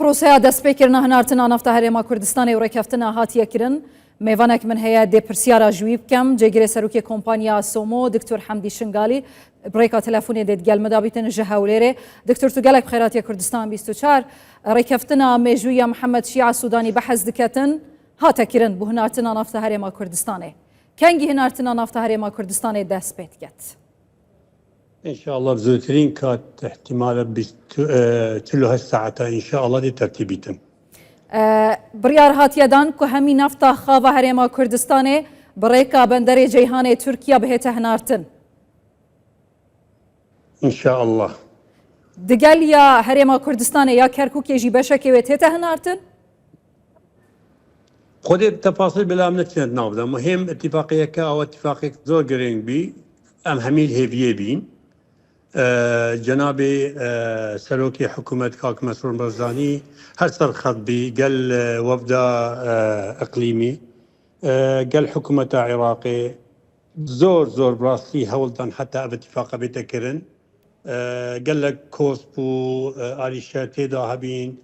پروسەیە دەستپێکردنە هەنارتنە نەفتە هەرێما کوردستانی و ڕێککەوتنە هاتیەکردن میوانێک من هەیە دێ پرسیارە ژووی بکەم جێگیرێ سەرۆکی کۆمپانیا سۆمۆ دکتۆر حەمدی شنگالی بڕێکا تەلەفۆنێ دێت گەلمەدا بیتن ژە هەولێرێ دکتۆر تو گەلێک خێراتیە کوردستان 24 ڕێککەوتنە مێژوویە محەممەد شیع سوودانی بەحەز دکەتن هاتەکردن بۆ هەنارتنە نەفتە هەرێما کوردستانê کەنگی هەنارتنە نەفتە هەرێما کوردستانê دەست پێ دکات إن شاء الله بزوترين كانت احتمال 48 ساعة إن شاء الله دي ترتيبيتن بڕیار هاتیەدان کو هەمی نەفتە خاوە هەرێما کوردستانê بڕێکا بەندەرێ جەیهانê تورکیا بهێتە هەنارتن إن شاء الله دگەل یا هەرێما کوردستانê یا کەرکووکێژی بەشێکەوێت هێتە هەنارتن خود التفاصيل بلا من كانت نافذة مهم اتفاقية أو اتفاقية زور جرين بي أم هميل هيفيه بين جنابي سلوكي حكومة كاك مسرور برزاني هر سرخط بي قال وفد إقليمي قال حكومة عراقي زور براسي هولدان حتى اتفاق بيتكرن قال لك كوسبو آليشات تيدا هبين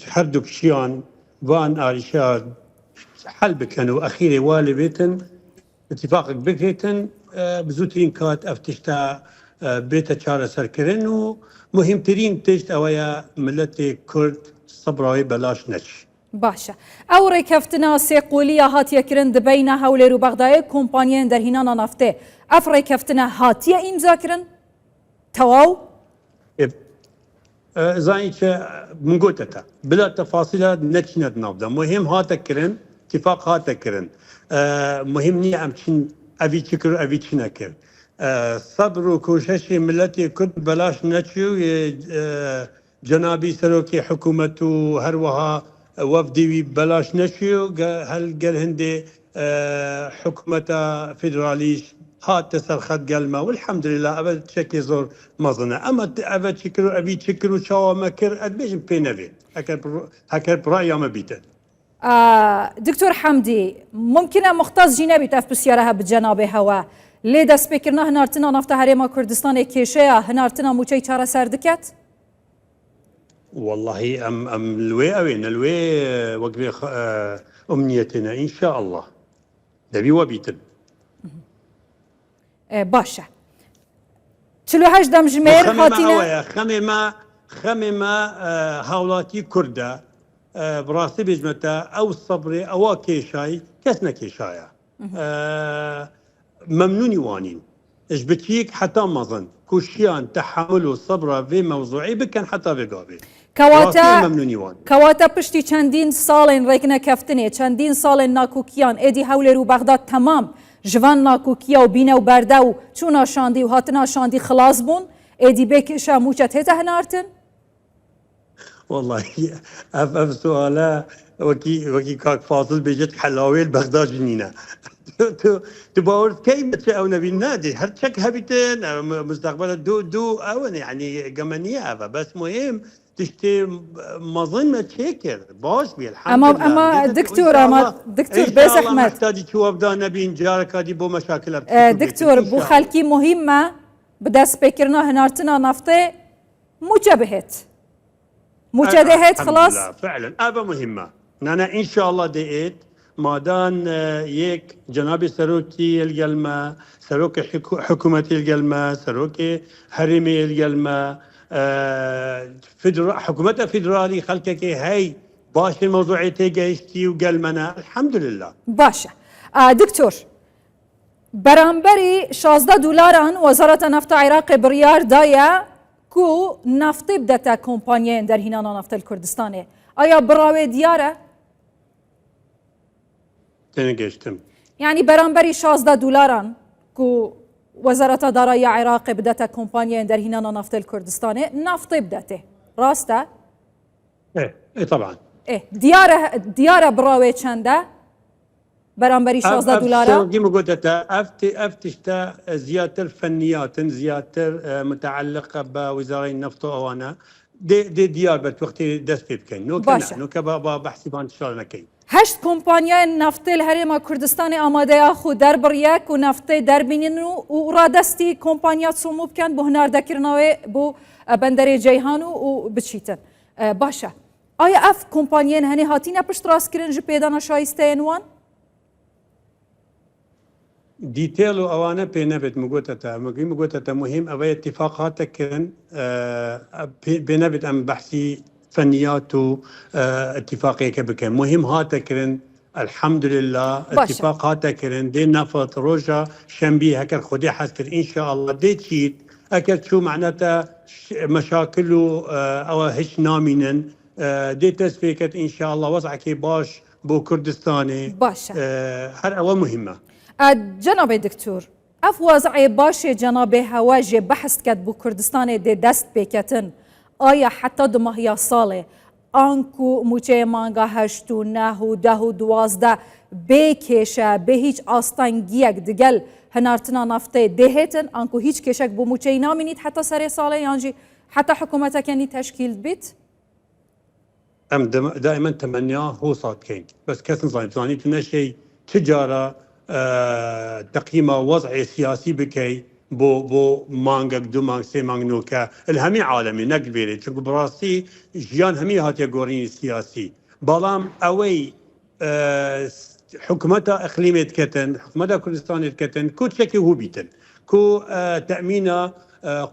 حردك شيان وان آليشات حل بكنوا أخيري والي بيتن اتفاقك بكيتن بزوترين كات افتشتا بيتا چارە سەرکردن و مهمترین تشت ئەوەیە ملەتی کورد سەبراوی بەلاش نەچ باشە ئەو ڕێککەوتنە سێقۆلیە هاتیەکردن دبینە هەولێر و بەغدایە کۆمپانیایان دەرهینانە نەفتێ ئەف ڕێککەوتنە هاتیە ئیمزاکردن تەواو زانی چه من گوتەتە بلا تەفاسیلە نەچینەت ناودا مهم هاتەکردن اتفاق هاتەکردن مهم نییە ئەم چین ئەوی چ کرد ئەوی چ نەکرد سەبر و کوششی ملەتی کورد بەلاش نەچوو جەنابی سەرۆکی حکوومەت و هەروەها وەفدیوی بەلاش نەچوو هەلگەر هەندێ حکوومەتە فیدرالیش هاتە سەرخەت گەلمە والحەمدولله ئەوە شەکی زۆر مەزنە ئەمە ئەوە چی کرد و ئەوی چی کرد و چاوەمە کرد ئەدبێژم پێ نەبێت هەکەر پڕایامە بیتن دکتۆر حەمدی ممکنە مختص جی نەبیت ئەف پرسیارە هە بجەنابێ هەوە لێ دەستپێکردنە هەنارتنە نەفتە هەرێما کوردستانê کێشەیە هەنارتنە موچەی چارەسەر دکات والله ام لوي اوين لوي وقبي امنيتنا ان شاء الله دبي وبيتن باشە 48 دەمژمێر هاتینە خەمێمە هاوڵاتی کووردە بڕاستی بێژمەتە ئەو سەبرێ ئەوە کێشایی کەس نەکێشایە مەمنونی وانین اش بچیک حتا مەزن کوشیان تەحمل و سەبرە vê مەوزوعی بکەن حتا بێگاوێ کەواتە پشتی چەندین ساڵێن ڕێکنەکەفتنێ چەندین ساڵێن ناکۆکیان ئێدی هەولێر و بەغداد تەمام ژڤان ناکۆکیە و بینە و بەردە و چوونە شاندی و هاتنە شاندی خلاص بوون ئێدی بێکێشە موچەت هێتە هەنارتن والله اف سؤاله وكي كاك فاصل بيجت حلاوي بغداد جنينه تباور كيف او نبي النادي هل تشك هبتن مستقبل دو او يعني قمنيه بس مهم تشتي مظنه تشكر باش بالحمد اما دكتور بس احمد محتاج تشوف دا نبي نجارك هذه بو مشاكل دكتور بو خلكي مهمه بدس بكرنا هنارتنا نفطي مجبهت مجدهت خلاص فعلا أبا مهمة أنا إن شاء الله دقيت ما دان يك جناب سروكي الجلمة سروكي حكومتي الجلمة سروكي حريمي الجلمة حكومة فيدرالي خلقك هاي باش الموضوع تيجي وقلمنا الحمد لله باشا دكتور برامبري $16 وزارة نفط عراق بريار دايا کو نفتی بدته کمپانیایان دەرهینانە نەفتە کوردستانê ئایا بڕاوێ دیارە؟ تێنەگەیشتم یعنی بەرامبەری $16 کو وەزارەتە دارایی عێراق بدەتە کۆمپانیایان دەرهینانە نەفتە کوردستانê نفتی بدەتێ ڕاستە؟ طبعا دیارە بڕاوێ چەندە؟ برامبري $16 كما قلت افتشتا زيادة فنيات زيادة متعلقة بوزارة النفط وانا دي ديار بتوقتي دست بكن نو كبابا بحثي بان شغل نكي هشت كومبانيا نفط الهرم كردستان آماده اخو در برياك و نفط در بينين و رادستي كومبانيات سومو بكن بو هنار دكرناوي بو بندر جيهانو و بتشيتن باشە ئایا ئەف کۆمپانیان هەنێ هاتینە پشت ڕاستکردن ji پێدانە شایستەیەن وان؟ ديتيل وانا بينبت مقوتتا مقوتتا مهم اوي اتفاقات كرن بينبت ام بحثي فنيات اتفاقيه كبكن مهم هاتا كرن الحمد لله اتفاق هاتا كرن دي نفط روجا شنبي هكر خدي حسكر ان شاء الله دي تشيت اكل شو معناتها مشاكله او هش نامينن دي تسفيكت ان شاء الله وضعك باش بو كردستاني باشا هر اول مهمه جناب دکتور اف وضع باشه جناب هواجه بحث کرد بو کردستان ده دست بکتن آیا حتی دو ماهی ساله آنکو موچه مانگا 8 و 9 و 10 و 12 بکشه به هیچ آستانگیک دگل هنارتنا نفته دهتن آنکو هیچ کشک بو موچه نامینید حتی سر ساله یعنی حتی حکومت کنی تشکیل بیت؟ ام دائما تمنياه هو صاد كين بس كسن زاني تنشي تجاره تقييمه وضعي سياسي بكي بو مانجك دو مانج سي مانج نوكا الهمي عالمي نقبيري چونكو براسي جيان همي هاتي قورين سياسي بلام اوي حكومتا اقليمية كتن حكومتا كردستان كتن كو تشكي هو بيتن كو تأمينا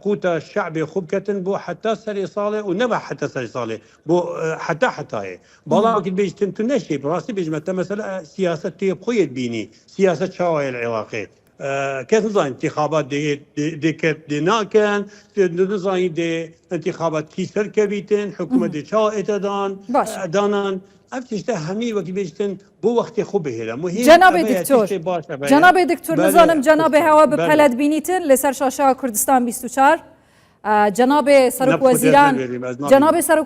قوتا الشعبي خوب كتن بو حتى سري صالح ونبع حتى سري صالح بو حتى بلا وقت بيج تنتنشي براسي بيج متى مثلا سياسة تيب خويت بيني سياسة شاوية العراقية كيف نظام انتخابات دي ناكن نظام دي انتخابات كيسر كبيتن حكومة دي شاوية دانان افتشته همي وقت بيجتن بو وقت خوبه هلا مهم جناب دکتور نظام جناب هوا بپلد بینیتن لسر شاشه کردستان 24 جناب سرک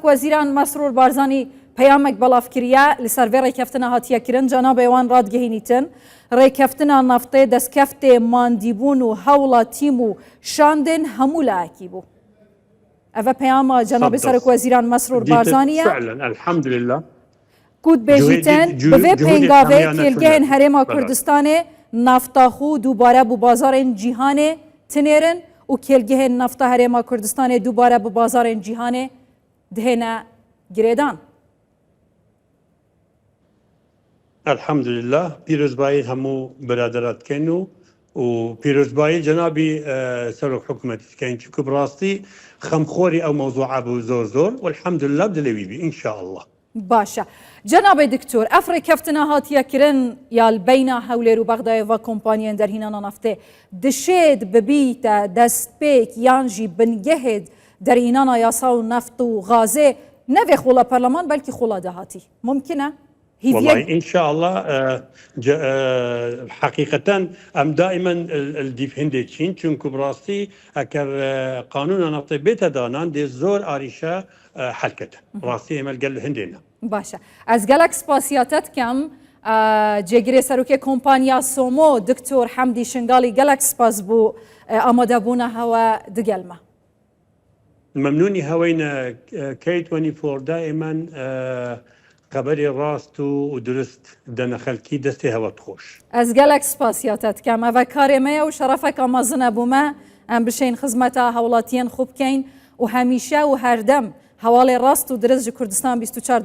وزیران مسرور بارزانی پیامک بلاف کریا لسر وی ریکفتنا هاتیا کرن جناب وان راد گهینیتن ریکفتنا نفته دستکفت ماندیبون و حولا تیمو شاندن همولا اکیبو اوه پیام جناب سرک وزیران مسرور بارزانیه فعلا الحمد لله کود بیجیتن به پنگاوه کلگهن هرما کردستانه نفتاخو دوباره بو بازار جهان تنیرن و کلگهن نفتا هرما کردستانه دوباره بو بازار جهان دهنا گریدان. الحمد لله پیروزبایی همو برادرات کنو و پیروزبایی جنابی سرک حکومتی کن چون براستی خمخوری او موضوع ابو زور والحمد لله بدلوی بی ان شاء الله. باشا جناب دکتور افری کفتنا هاتیا کرن یا بین حولر و بغداد و کمپانیان در هینا نفته دشید ببیت دست پیک یانجی بنگهد در هینا یاسا و نفت و غازه نه خولا پارلمان بلکه خولا دهاتی ممکنه؟ والله ان شاء الله حقيقه ام دائما الديف هندي تشين چونكو براسي اكر قانون نفط بيت دانان دي زور اريشا حلكته راسي مال قال هندينا باشا از گلک سپاسیاتت کم جگری سروک کمپانیا سومو دکتور حمدی شنگالی گلک سپاس بو آماده بونا هوا دگلمه ممنوني هوينا كي 24 دائما خبری راست و درست دن خلکی دستی هوا خوش از گلک سپاسیاتت کم و کارمه و شرفک آمازن بومه ام بشین خدمت هولاتین خوب کین و همیشه و هر دم حوال راست و درست کردستان 24